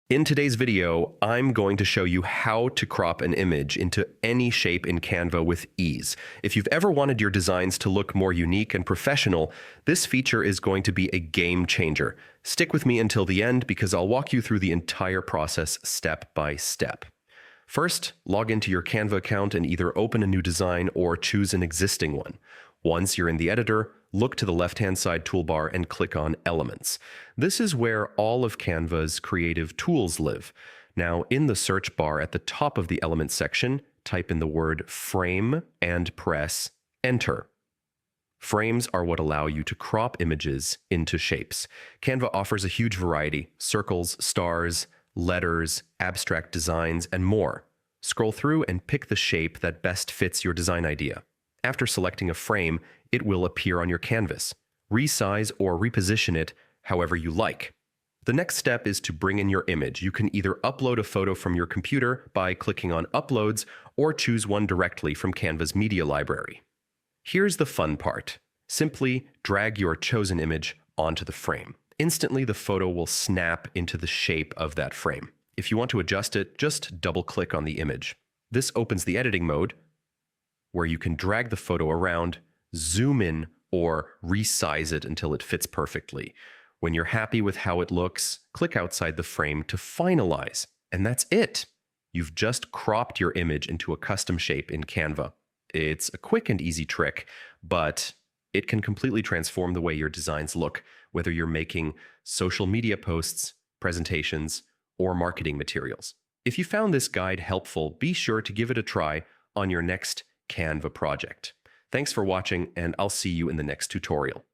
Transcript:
In today's video, I'm going to show you how to crop an image into any shape in Canva with ease. If you've ever wanted your designs to look more unique and professional, this feature is going to be a game changer. Stick with me until the end because I'll walk you through the entire process step by step. First, log into your Canva account and either open a new design or choose an existing one. Once you're in the editor, look to the left-hand side toolbar and click on Elements. This is where all of Canva's creative tools live. Now, in the search bar at the top of the Elements section, type in the word Frame and press Enter. Frames are what allow you to crop images into shapes. Canva offers a huge variety: circles, stars, letters, abstract designs, and more. Scroll through and pick the shape that best fits your design idea. After selecting a frame, it will appear on your canvas. Resize or reposition it however you like. The next step is to bring in your image. You can either upload a photo from your computer by clicking on Uploads or choose one directly from Canva's media library. Here's the fun part. Simply drag your chosen image onto the frame. Instantly, the photo will snap into the shape of that frame. If you want to adjust it, just double-click on the image. This opens the editing mode, where you can drag the photo around, zoom in, or resize it until it fits perfectly. When you're happy with how it looks, click outside the frame to finalize. And that's it! You've just cropped your image into a custom shape in Canva. It's a quick and easy trick, but it can completely transform the way your designs look, whether you're making social media posts, presentations, or marketing materials. If you found this guide helpful, be sure to give it a try on your next Canva project. Thanks for watching, and I'll see you in the next tutorial.